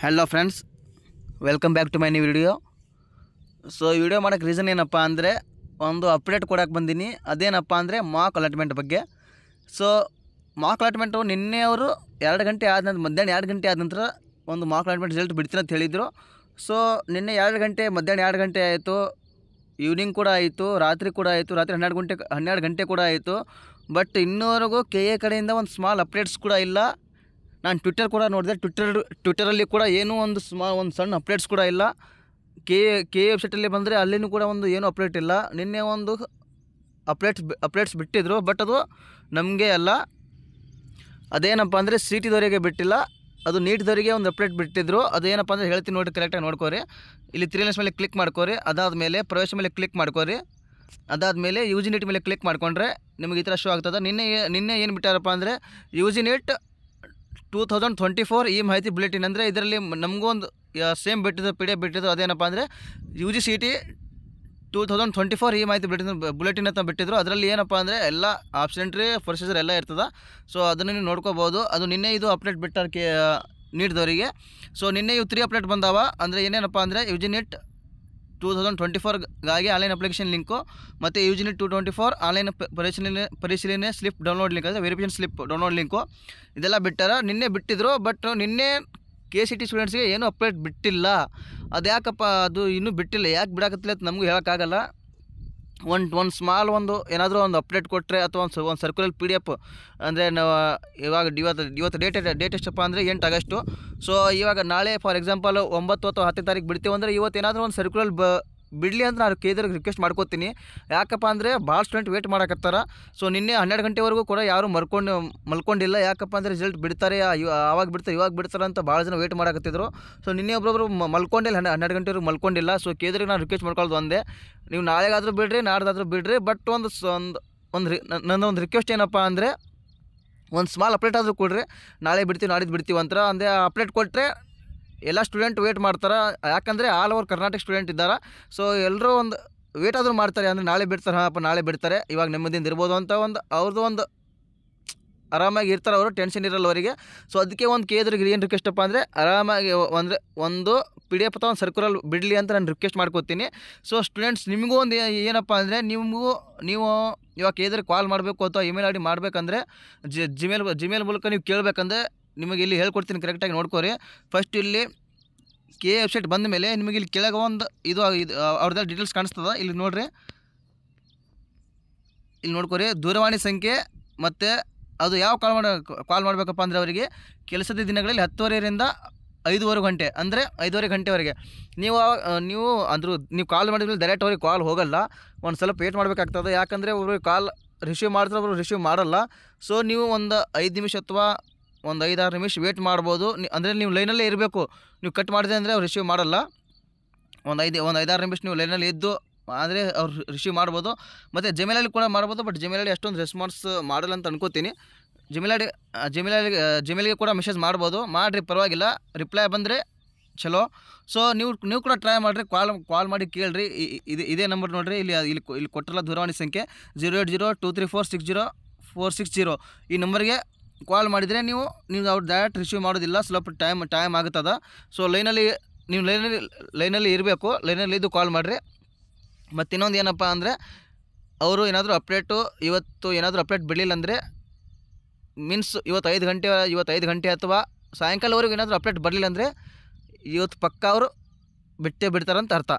Hello friends, welcome back to my new video. So ಈ video ಮಾಡೋಕ್ಕೆ reason ಏನಪ್ಪ ಅಂದರೆ ಒಂದು ಅಪ್ಡೇಟ್ ಕೊಡೋಕೆ ಬಂದೀನಿ. ಅದೇನಪ್ಪ ಅಂದರೆ ಮಾಕ್ ಅಲಾಟ್ಮೆಂಟ್ ಬಗ್ಗೆ. ಸೊ ಮಾಕ್ ಅಲಾಟ್ಮೆಂಟು ನಿನ್ನೆ ಅವರು 2 ಗಂಟೆ ಆದ ನಂತರ ಮಧ್ಯಾಹ್ನ 2 ಗಂಟೆ ಆದ ನಂತರ ಒಂದು ಮಾಕ್ ಅಲಾಟ್ಮೆಂಟ್ ರಿಸಲ್ಟ್ ಬಿಡ್ತೀನಿ ಅಂತ ಹೇಳಿದರು. ಸೊ ನಿನ್ನೆ 2 ಗಂಟೆ ಮಧ್ಯಾಹ್ನ 2 ಗಂಟೆ ಆಯಿತು, ಈವ್ನಿಂಗ್ ಕೂಡ ಆಯಿತು, ರಾತ್ರಿ ಕೂಡ ಆಯಿತು, ರಾತ್ರಿ 12 ಗಂಟೆ ಕೂಡ ಆಯಿತು. ಬಟ್ ಇನ್ನೂವರೆಗೂ KA ಕಡೆಯಿಂದ ಒಂದು ಸ್ಮಾಲ್ ಅಪ್ಡೇಟ್ಸ್ ಕೂಡ ಇಲ್ಲ. ನಾನು ಟ್ವಿಟ್ಟರ್ ಕೂಡ ನೋಡಿದೆ, ಟ್ವಿಟ್ಟರಲ್ಲಿ ಕೂಡ ಏನೂ ಒಂದು ಸಣ್ಣ ಅಪ್ಡೇಟ್ಸ್ ಕೂಡ ಇಲ್ಲ. KA ವೆಬ್ಸೈಟಲ್ಲಿ ಬಂದರೆ ಅಲ್ಲಿನೂ ಕೂಡ ಒಂದು ಏನೂ ಅಪ್ಡೇಟ್ ಇಲ್ಲ. ನಿನ್ನೆ ಒಂದು ಅಪ್ಡೇಟ್ಸ್ ಬಿಟ್ಟಿದ್ರು, ಬಟ್ ಅದು ನಮಗೆ ಅಲ್ಲ. ಅದೇನಪ್ಪ ಅಂದರೆ CT ಬಿಟ್ಟಿಲ್ಲ, ಅದು ನೀಟ್ದವರಿಗೆ ಒಂದು ಅಪ್ಡೇಟ್ ಬಿಟ್ಟಿದ್ರು. ಅದೇನಪ್ಪ ಅಂದರೆ ಹೇಳ್ತೀನಿ ನೋಡಿ, ಕರೆಕ್ಟಾಗಿ ನೋಡ್ಕೋರಿ. ಇಲ್ಲಿ 3 ಲೈನ್ಸ್ ಮೇಲೆ ಕ್ಲಿಕ್ ಮಾಡ್ಕೋರಿ. ಅದಾದಮೇಲೆ ಪ್ರವೇಶ ಮೇಲೆ ಕ್ಲಿಕ್ ಮಾಡ್ಕೋರಿ. ಅದಾದಮೇಲೆ UG NEET ಮೇಲೆ ಕ್ಲಿಕ್ ಮಾಡಿಕೊಂಡ್ರೆ ನಿಮಗೆ ಈ ಥರ ಶೋ ಆಗ್ತದೆ. ನಿನ್ನೆ ಏನು ಬಿಟ್ಟಾರಪ್ಪ ಅಂದರೆ UG NEET 2024 ಈ ಮಾಹಿತಿ ಬುಲೆಟಿನ್. ಅಂದರೆ ಇದರಲ್ಲಿ ನಮಗೂ ಒಂದು ಸೇಮ್ ಬಿಟ್ಟಿದ್ದು PDF ಬಿಟ್ಟಿದ್ದು. ಅದೇನಪ್ಪ ಅಂದರೆ UGCET 2024 ಈ ಮಾಹಿತಿ ಬುಲೆಟಿನ್ ಅಂತ ಬಿಟ್ಟಿದ್ರು. ಅದರಲ್ಲಿ ಏನಪ್ಪ ಅಂದರೆ ಎಲ್ಲ ಆಪ್ಷನ್ಟ್ರಿ ಪ್ರೊಸೀಜರ್ ಎಲ್ಲ ಇರ್ತದೆ. ಸೊ ಅದನ್ನು ನೀವು ನೋಡ್ಕೋಬೋದು. ಅದು ನಿನ್ನೆ ಇದು ಅಪ್ಡೇಟ್ ಬಿಟ್ಟಾರ ನೀಟ್ದವರಿಗೆ. ಸೊ ನಿನ್ನೆ ಇವು 3 ಅಪ್ಡೇಟ್ ಬಂದಾವ. ಅಂದರೆ ಏನೇನಪ್ಪ ಅಂದರೆ UG NEET 2024ಗಾಗಿ ಆನ್ಲೈನ್ ಅಪ್ಲಿಕೇಶನ್ ಲಿಂಕು, ಮತ್ತು UG NEET 2024 ಆನ್ಲೈನ್ ಪರಿಶೀಲನೆ ಸ್ಲಿಪ್ ಡೌನ್ಲೋಡ್ ಲಿಂಕ್, ಅಂದರೆ ವೆರಿಫಿಕೇಷನ್ ಸ್ಲಿಪ್ ಡೌನ್ಲೋಡ್ ಲಿಂಕು ಇದೆಲ್ಲ ಬಿಟ್ಟಾರ. ನಿನ್ನೆ ಬಿಟ್ಟಿದ್ರು, ಬಟ್ ನಿನ್ನೆ KCET ಸ್ಟೂಡೆಂಟ್ಸ್ಗೆ ಏನೂ ಅಪ್ಡೇಟ್ ಬಿಟ್ಟಿಲ್ಲ. ಅದು ಯಾಕಪ್ಪ, ಅದು ಇನ್ನೂ ಬಿಟ್ಟಿಲ್ಲ, ಯಾಕೆ ಬಿಡಾಕತ್ತಿಲ್ಲ ಅಂತ ನಮಗೂ ಹೇಳೋಕ್ಕಾಗಲ್ಲ. ಒಂದು ಸ್ಮಾಲ್ ಏನಾದರೂ ಒಂದು ಅಪ್ಡೇಟ್ ಕೊಟ್ಟರೆ, ಅಥವಾ ಒಂದು ಸರ್ಕ್ಯುಲರ್ PDF ಅಂದರೆ ನಾವು ಇವತ್ತು ಡೇಟ್ ಎಷ್ಟಪ್ಪ ಅಂದರೆ 8 ಆಗಸ್ಟು. ಸೊ ಇವಾಗ ನಾಳೆ ಫಾರ್ ಎಕ್ಸಾಂಪಲ್ 9 ಅಥವಾ 10 ತಾರೀಕು ಬಿಡ್ತೀವಿ ಅಂದರೆ ಇವತ್ತೇನಾದರೂ ಒಂದು ಸರ್ಕ್ಯುಲರ್ ಬಿಡಲಿ ಅಂತ ನಾನು KA ರಿಕ್ವೆಸ್ಟ್ ಮಾಡ್ಕೋತೀನಿ. ಯಾಕಪ್ಪ ಅಂದರೆ ಭಾಳ ಸ್ಟೂಡೆಂಟ್ ವೇಟ್ ಮಾಡಕತ್ತಾರ. ಸೊ ನಿನ್ನೆ 12 ಗಂಟೆವರೆಗೂ ಕೂಡ ಯಾರೂ ಮಲ್ಕೊಂಡಿಲ್ಲ. ಯಾಕಪ್ಪ ಅಂದರೆ ರಿಸಲ್ಟ್ ಬಿಡ್ತಾರೆ, ಆವಾಗ ಬಿಡ್ತಾರೆ, ಇವಾಗ ಬಿಡ್ತಾರೆ ಅಂತ ಭಾಳ ಜನ ವೇಟ್ ಮಾಡಕತ್ತಿದ್ರು. ಸೊ ನಿನ್ನೆ ಒಬ್ಬೊಬ್ಬರು ಮಲ್ಕೊಂಡಿಲ್ಲ, 12 ಗಂಟೆವರೆಗೂ ಮಲ್ಕೊಂಡಿಲ್ಲ. ಸೊ KA ನಾನು ರಿಕ್ವೆಸ್ಟ್ ಮಾಡ್ಕೊಳ್ಳೋದು ಒಂದೇ, ನೀವು ನಾಳೆಗಾದರೂ ಬಿಡ್ರಿ, ನಾಡ್ದಾದ್ರೂ ಬಿಡ್ರಿ. ಬಟ್ ನನ್ನೊಂದು ರಿಕ್ವೆಸ್ಟ್ ಏನಪ್ಪ ಅಂದರೆ ಒಂದು ಸ್ಮಾಲ್ ಅಪ್ಡೇಟ್ ಆದರೂ ಕೊಡ್ರಿ. ನಾಳೆ ಬಿಡ್ತೀವಿ, ನಾಡಿದ್ದು ಬಿಡ್ತೀವಿ ಅಂತ ಅಂದರೆ ಅಪ್ಡೇಟ್ ಕೊಟ್ಟರೆ ಎಲ್ಲ ಸ್ಟೂಡೆಂಟ್ ವೇಟ್ ಮಾಡ್ತಾರೆ. ಯಾಕಂದರೆ ಆಲ್ ಓವರ್ ಕರ್ನಾಟಕ ಸ್ಟೂಡೆಂಟ್ ಇದ್ದಾರೆ. ಸೊ ಎಲ್ಲರೂ ಒಂದು ವೇಟ್ ಆದರೂ ಮಾಡ್ತಾರೆ. ಅಂದರೆ ನಾಳೆ ಬಿಡ್ತಾರೆ, ಹಾಂ ನಾಳೆ ಬಿಡ್ತಾರೆ, ಇವಾಗ ನೆಮ್ಮದಿಯಿಂದ ಇರ್ಬೋದು ಅಂತ ಅವ್ರದ್ದು ಒಂದು ಆರಾಮಾಗಿ ಇರ್ತಾರೆ, ಅವರು ಟೆನ್ಷನ್ ಇರಲ್ಲ ಅವರಿಗೆ. ಸೊ ಅದಕ್ಕೆ ಒಂದು KA ಏನು ರಿಕ್ವೆಸ್ಟಪ್ಪ ಅಂದರೆ ಆರಾಮಾಗಿ ಒಂದು PDF ಅಥವಾ ಒಂದು ಸರ್ಕ್ಯುಲರ್ ಬಿಡಲಿ ಅಂತ ನಾನು ರಿಕ್ವೆಸ್ಟ್ ಮಾಡ್ಕೋತೀನಿ. ಸೊ ಸ್ಟೂಡೆಂಟ್ಸ್ ನಿಮಗೂ ಒಂದು ಏನಪ್ಪ ಅಂದರೆ ನೀವು ಇವಾಗ KA ಕಾಲ್ ಮಾಡಬೇಕು ಅಥವಾ ಇಮೇಲ್ ID ಮಾಡಬೇಕಂದ್ರೆ ಜಿಮೇಲ್ ಮೂಲಕ ನೀವು ಕೇಳಬೇಕಂದ್ರೆ ನಿಮಗೆ ಇಲ್ಲಿ ಹೇಳ್ಕೊಡ್ತೀನಿ, ಕರೆಕ್ಟಾಗಿ ನೋಡ್ಕೋರಿ. ಫಸ್ಟ್ ಇಲ್ಲಿ KA ವೆಬ್ಸೈಟ್ ಬಂದ ಮೇಲೆ ನಿಮಗೆ ಇಲ್ಲಿ ಕೆಳಗೆ ಒಂದು ಇದು ಅವ್ರದ್ದು ಡೀಟೇಲ್ಸ್ ಕಾಣಿಸ್ತದೆ. ಇಲ್ಲಿ ನೋಡಿರಿ, ಇಲ್ಲಿ ನೋಡ್ಕೋರಿ. ದೂರವಾಣಿ ಸಂಖ್ಯೆ ಮತ್ತು ಅದು ಯಾವ ಕಾಲ್ ಮಾಡಬೇಕಪ್ಪ ಅಂದರೆ ಅವರಿಗೆ ಕೆಲಸದ ದಿನಗಳಲ್ಲಿ 10:30ರಿಂದ 5:15 ಗಂಟೆ, ಅಂದರೆ 5:30 ಗಂಟೆವರೆಗೆ ನೀವು ಕಾಲ್ ಮಾಡಿದ್ಮೇಲೆ ಡೈರೆಕ್ಟ್ ಅವ್ರಿಗೆ ಕಾಲ್ ಹೋಗಲ್ಲ. ಒಂದು ಸ್ವಲ್ಪ ವೇಟ್ ಮಾಡಬೇಕಾಗ್ತದೆ. ಯಾಕಂದರೆ ಅವರು ಕಾಲ್ ರಿಸೀವ್ ಮಾಡ್ತಾರೆ, ಅವರು ರಿಸೀವ್ ಮಾಡಲ್ಲ. ಸೊ ನೀವು ಒಂದು 5 ನಿಮಿಷ ಅಥವಾ ಒಂದು 5-6 ನಿಮಿಷ ವೇಟ್ ಮಾಡ್ಬೋದು. ಅಂದರೆ ನೀವು ಲೈನಲ್ಲೇ ಇರಬೇಕು. ನೀವು ಕಟ್ ಮಾಡಿದೆ ಅಂದರೆ ಅವ್ರು ರಿಸೀವ್ ಮಾಡಲ್ಲ. ಒಂದು 5-6 ನಿಮಿಷ ನೀವು ಲೈನಲ್ಲಿ ಇದ್ದು ಆದರೆ ಅವ್ರು ರಿಸೀವ್ ಮಾಡ್ಬೋದು. ಮತ್ತು ಜಿಮೇಲಲ್ಲಿ ಕೂಡ ಮಾಡ್ಬೋದು. ಬಟ್ ಜಿಮೇಲಲ್ಲಿ ಅಷ್ಟೊಂದು ರೆಸ್ಪಾನ್ಸ್ ಮಾಡಲ್ಲ ಅಂತ ಅನ್ಕೋತೀನಿ. ಜಿಮೇಲ್ಗೆ ಕೂಡ ಮೆಸೇಜ್ ಮಾಡ್ಬೋದು, ಮಾಡಿರಿ, ಪರವಾಗಿಲ್ಲ. ರಿಪ್ಲೈ ಬಂದರೆ ಚಲೋ. ಸೊ ನೀವು ಕೂಡ ಟ್ರೈ ಮಾಡಿರಿ, ಕಾಲ್ ಮಾಡಿ ಕೇಳಿರಿ. ಇದೇ ನಂಬರ್ ನೋಡಿರಿ, ಇಲ್ಲಿ ಕೊಟ್ಟಿರಲ್ಲ ದೂರವಾಣಿ ಸಂಖ್ಯೆ 08023460460 ಈ ನಂಬರ್ಗೆ ಕಾಲ್ ಮಾಡಿದರೆ ನೀವು ಅವ್ರು ಡೈರೆಕ್ಟ್ ರಿಸೀವ್ ಮಾಡೋದಿಲ್ಲ, ಸ್ವಲ್ಪ ಟೈಮ್ ಆಗುತ್ತದೆ. ಸೊ ಲೈನಲ್ಲಿ ಇರಬೇಕು, ಲೈನಲ್ಲಿ ಇದ್ದು ಕಾಲ್ ಮಾಡಿರಿ. ಮತ್ತು ಇನ್ನೊಂದು ಏನಪ್ಪ ಅಂದರೆ ಅವರು ಏನಾದರೂ ಇವತ್ತು ಏನಾದರೂ ಅಪ್ಡೇಟ್ ಬಿಡಲಿಲ್ಲ ಅಂದರೆ ಮೀನ್ಸ್ ಇವತ್ತು 5 ಗಂಟೆ ಅಥವಾ ಸಾಯಂಕಾಲವರೆಗೂ ಏನಾದರೂ ಅಪ್ಡೇಟ್ ಬರಲಿಲ್ಲ ಅಂದರೆ ಇವತ್ತು ಪಕ್ಕ ಅವರು ಬಿಡ್ತಾರಂತ ಅರ್ಥ.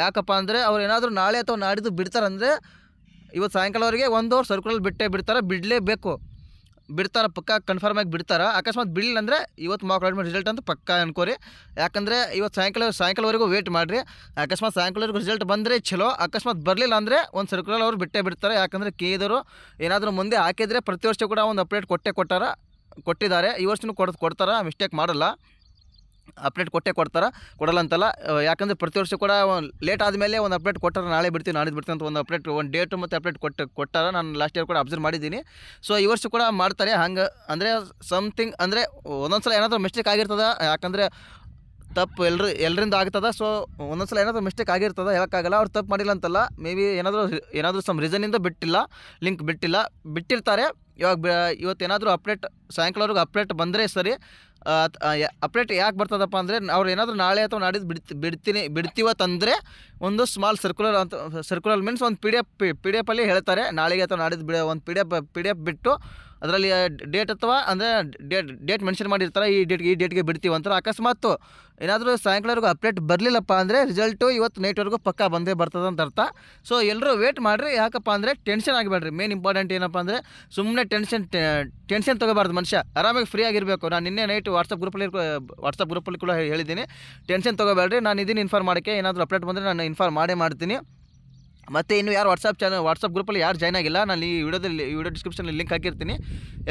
ಯಾಕಪ್ಪ ಅಂದರೆ ಅವ್ರು ಏನಾದರೂ ನಾಳೆ ಅಥವಾ ನಾಡಿದ್ದು ಬಿಡ್ತಾರಂದರೆ ಇವತ್ತು ಸಾಯಂಕಾಲವರೆಗೆ 1 ಅವರ್ ಸರ್ಕ್ಯುಲರ್ ಬಿಡಲೇಬೇಕು. ಬಿಡ್ತಾರೆ, ಪಕ್ಕ ಕನ್ಫರ್ಮ್ ಆಗಿ ಬಿಡ್ತಾರೆ. ಅಕಸ್ಮಾತ್ ಬಿಡಲಿಲ್ಲ ಅಂದರೆ ಇವತ್ತು ಮಾಕ್ ಅಲಾಟ್ಮೆಂಟ್ ರಿಸಲ್ಟ್ ಅಂತ ಪಕ್ಕ ಅನ್ಕೋರಿ. ಯಾಕಂದರೆ ಇವತ್ತು ಸಾಯಂಕಾಲವರೆಗೂ ವೇಟ್ ಮಾಡಿರಿ. ಅಕಸ್ಮಾತ್ ಸಾಯಂಕಾಲವರೆಗೂ ರಿಸಲ್ಟ್ ಬಂದರೆ ಚಲೋ, ಅಕಸ್ಮಾತ್ ಬರಲಿಲ್ಲ ಅಂದರೆ ಒಂದು ಸರ್ಕ್ಯುಲರ್ ಅವರು ಬಿಡ್ತಾರೆ. ಯಾಕಂದರೆ KA ಏನಾದರೂ ಮುಂದೆ ಹಾಕಿದರೆ ಪ್ರತಿ ವರ್ಷ ಕೂಡ ಒಂದು ಅಪ್ಡೇಟ್ ಕೊಟ್ಟಿದ್ದಾರೆ. ಈ ವರ್ಷವೂ ಕೊಡ್ತಾರೆ, ಮಿಸ್ಟೇಕ್ ಮಾಡಲ್ಲ. ಅಪ್ಡೇಟ್ ಕೊಡಲ್ಲ ಅಂತಲ್ಲ. ಯಾಕಂದರೆ ಪ್ರತಿ ವರ್ಷ ಕೂಡ ಲೇಟ್ ಆದಮೇಲೆ ಒಂದು ಅಪ್ಡೇಟ್ ಕೊಟ್ಟಾರ, ನಾಳೆ ಬಿಡ್ತೀವಿ, ನಾಡಿದ್ದು ಬಿಡ್ತೀವಿ ಅಂತ ಒಂದು ಡೇಟು ಮತ್ತು ಅಪ್ಡೇಟ್ ಕೊಟ್ಟಾರ. ನಾನು ಲಾಸ್ಟ್ ಇಯರ್ ಕೂಡ ಅಬ್ಸರ್ವ್ ಮಾಡಿದ್ದೀನಿ. ಸೊ ಈ ವರ್ಷ ಕೂಡ ಮಾಡ್ತಾರೆ ಹಂಗೆ. ಅಂದರೆ ಸಮಥಿಂಗ್ ಅಂದರೆ ಒಂದೊಂದು ಸಲ ಏನಾದರೂ ಮಿಸ್ಟೇಕ್ ಆಗಿರ್ತದೆ. ಯಾಕಂದರೆ ತಪ್ಪು ಎಲ್ಲರಿಂದ ಆಗ್ತದೆ. ಸೊ ಒಂದೊಂದು ಸಲ ಏನಾದರೂ ಮಿಸ್ಟೇಕ್ ಆಗಿರ್ತದೆ, ಹೇಳೋಕ್ಕಾಗಲ್ಲ. ಅವ್ರು ತಪ್ಪು ಮಾಡಿಲ್ಲ ಅಂತಲ್ಲ, ಮೇ ಬಿ ಏನಾದರೂ ಸಮ್ ರೀಸನಿಂದ ಬಿಟ್ಟಿರ್ತಾರೆ. ಇವತ್ತೇನಾದರೂ ಸಾಯಂಕಾಲವರೆಗೂ ಅಪ್ಡೇಟ್ ಬಂದರೆ ಸರಿ. ಅಪ್ಡೇಟ್ ಯಾಕೆ ಬರ್ತದಪ್ಪ ಅಂದರೆ ಅವ್ರು ಏನಾದರೂ ನಾಳೆ ಅಥವಾ ನಾಡಿದ್ದು ಬಿಡ್ತೀವತ್ತಂದರೆ ಒಂದು ಸ್ಮಾಲ್ ಸರ್ಕ್ಯುಲರ್ ಮೀನ್ಸ್ ಒಂದು ಪಿ ಡಿ ಎಫಲ್ಲಿ ಹೇಳ್ತಾರೆ ನಾಳೆಗೆ ಅಥವಾ ನಾಡಿದ್ದು ಒಂದು ಪಿ ಡಿ ಎಫ್ ಬಿಟ್ಟು ಅದರಲ್ಲಿ ಡೇಟ್ ಅಥವಾ ಅಂದರೆ ಡೇಟ್ ಮೆನ್ಷನ್ ಮಾಡಿರ್ತಾರೆ, ಈ ಡೇಟ್ಗೆ ಬಿಡ್ತೀವಿ ಅಂತಾರೆ. ಅಕಸ್ಮಾತ್ ಏನಾದರೂ ಸಾಯಂಕಾಲವರೆಗೂ ಅಪ್ಡೇಟ್ ಬರಲಿಲ್ಲಪ್ಪ ಅಂದರೆ ರಿಸಲ್ಟು ಇವತ್ತು ನೈಟ್ವರೆಗೂ ಪಕ್ಕ ಬಂದೇ ಬರ್ತದೆ ಅಂತ ಅರ್ಥ. ಸೊ ಎಲ್ಲರೂ ವೇಟ್ ಮಾಡಿರಿ. ಯಾಕಪ್ಪ ಅಂದರೆ ಟೆನ್ಷನ್ ಆಗಬೇಡ್ರಿ. ಮೇನ್ ಇಂಪಾರ್ಟೆಂಟ್ ಏನಪ್ಪ ಅಂದರೆ ಸುಮ್ಮನೆ ಟೆನ್ಷನ್ ತೊಗೋಬಾರ್ದು. ಮನುಷ್ಯ ಆರಾಮಾಗಿ ಫ್ರೀ ಆಗಿರಬೇಕು. ನಾನು ನಿನ್ನೆ ನೈಟ್ ವಾಟ್ಸಪ್ ಗ್ರೂಪಲ್ಲಿ ಕೂಡ ಹೇಳಿದ್ದೀನಿ, ಟೆನ್ಷನ್ ತೊಗೋಬೇಡ್ರಿ. ನಾನು ಇದನ್ನು ಇನ್ಫಾರ್ಮ್ ಮಾಡೋಕ್ಕೆ ಏನಾದರೂ ಅಪ್ಡೇಟ್ ಬಂದರೆ ನಾನು ಇನ್ಫಾರ್ಮ್ ಮಾಡ್ತೀನಿ. ಮತ್ತು ಇನ್ನು ಯಾರು ವಾಟ್ಸಪ್ ಗ್ರೂಪಲ್ಲಿ ಯಾರು ಜಾಯ್ನ್ ಆಗಿಲ್ಲ, ನಾನು ಈ ವಿಡಿಯೋ ಡಿಸ್ಕ್ರಿಪ್ಷನಲ್ಲಿ ಲಿಂಕ್ ಹಾಕಿರ್ತೀನಿ,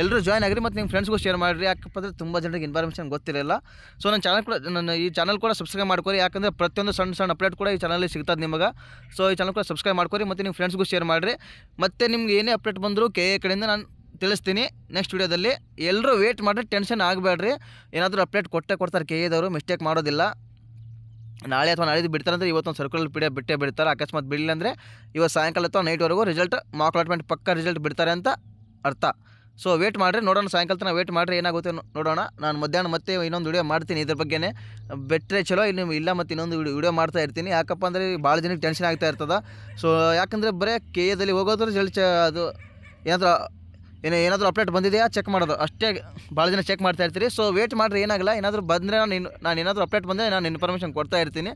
ಎಲ್ಲರೂ ಜಾಯ್ನ್ ಆಗಿರಿ. ಮತ್ತು ನಿಮ್ಮ ಫ್ರೆಂಡ್ಸ್ಗೂ ಶೇರ್ ಮಾಡಿರಿ. ಯಾಕಪ್ಪ ಅಂದರೆ ತುಂಬ ಜನರಿಗೆ ಇನ್ಫಾರ್ಮೇಷನ್ ಗೊತ್ತಿರಲ್ಲ. ಸೊ ನನ್ನ ಈ ಚಾನಲ್ ಕೂಡ ಸಬ್ಸ್ಕ್ರೈಬ್ ಮಾಡ್ಕೊರಿ. ಯಾಕಂದರೆ ಪ್ರತಿಯೊಂದು ಸಣ್ಣ ಅಪ್ಡೇಟ್ ಕೂಡ ಈ ಚಾನಲ್ಲಿ ಸಿಗ್ತದೆ ನಿಮಗೆ. ಸೊ ಈ ಚಾನಲ್ ಕೂಡ ಸಬ್ಸ್ಕ್ರೈಬ್ ಮಾಡ್ಕೊರಿ ಮತ್ತು ನಿಮ್ಮ ಫ್ರೆಂಡ್ಸ್ಗೂ ಶೇರ್ ಮಾಡಿರಿ. ಮತ್ತು ನಿಮ್ಗೆ ಏನೇ ಅಪ್ಡೇಟ್ ಬಂದರೂ KA ಕಡೆಯಿಂದ ನಾನು ತಿಳಿಸ್ತೀನಿ ನೆಕ್ಸ್ಟ್ ವೀಡಿಯೋದಲ್ಲಿ. ಎಲ್ಲರೂ ವೇಟ್ ಮಾಡಿರಿ, ಟೆನ್ಷನ್ ಆಗಬೇಡ್ರಿ. ಏನಾದರೂ ಅಪ್ಡೇಟ್ ಕೊಡ್ತಾರೆ KAದವರು, ಮಿಸ್ಟೇಕ್ ಮಾಡೋದಿಲ್ಲ. ನಾಳೆ ಅಥವಾ ನಾಳಿದ್ದು ಬಿಡ್ತಾರೆ ಅಂದರೆ ಇವತ್ತೊಂದು ಸರ್ಕ್ಯುಲರ್ ಪಿ ಡಿ ಎಫ್ ಬಿಟ್ಟೇ ಬಿಡ್ತಾರೆ. ಅಕಸ್ಮಾತ್ ಬಿಡಲಿಲ್ಲ ಅಂದರೆ ಇವತ್ತು ಸಾಯಂಕಾಲ ಅಥವಾ ನೈಟ್ವರೆಗೂ ರಿಸಲ್ಟ್ ಮಾರ್ಕ್ ಅಲಾಟ್ಮೆಂಟ್ ಪಕ್ಕ ರಿಸಲ್ಟ್ ಬಿಡ್ತಾರೆ ಅಂತ ಅರ್ಥ. ಸೊ ವೇಟ್ ಮಾಡಿರಿ, ನೋಡೋಣ. ಸಾಯಂಕಾಲ ತನಕ ವೇಟ್ ಮಾಡಿರಿ, ಏನಾಗುತ್ತೆ ನೋಡೋಣ. ನಾನು ಮಧ್ಯಾಹ್ನ ಮತ್ತೆ ಇನ್ನೊಂದು ವಿಡಿಯೋ ಮಾಡ್ತೀನಿ ಇದ್ರ ಬಗ್ಗೆನೇ. ಬೆಟ್ರೆ ಚಲೋ ಇಲ್ಲ ಮತ್ತು ಇನ್ನೊಂದು ವಿಡಿಯೋ ಮಾಡ್ತಾ ಇರ್ತೀನಿ. ಯಾಕಪ್ಪ ಅಂದರೆ ಭಾಳ ಜನಕ್ಕೆ ಟೆನ್ಷನ್ ಆಗ್ತಾ ಇರ್ತದೆ. ಸೊ ಯಾಕಂದರೆ ಬರೀ KAದಲ್ಲಿ ಹೋಗೋದು ರಿಸಲ್ಟ್ ಅದು ಏನಾದರೂ ಅಪ್ಡೇಟ್ ಬಂದಿದೆಯಾ ಚೆಕ್ ಮಾಡೋದು ಅಷ್ಟೇ. ಭಾಳ ಜನ ಚೆಕ್ ಮಾಡ್ತಾ ಇರ್ತೀರಿ. ಸೊ ವೇಟ್ ಮಾಡಿರಿ, ಏನಾಗಲ್ಲ. ಏನಾದರೂ ಬಂದರೆ ನಾನು ಏನಾದರೂ ಅಪ್ಡೇಟ್ ಬಂದರೆ ನಾನು ಇನ್ಫಾರ್ಮೇಷನ್ ಕೊಡ್ತಾ ಇರ್ತೀನಿ.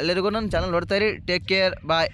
ಎಲ್ಲರಿಗೂ ನನ್ನ ಚಾನಲ್ ನೋಡ್ತಾ ಇರಿ. ಟೇಕ್ ಕೇರ್, ಬಾಯ್.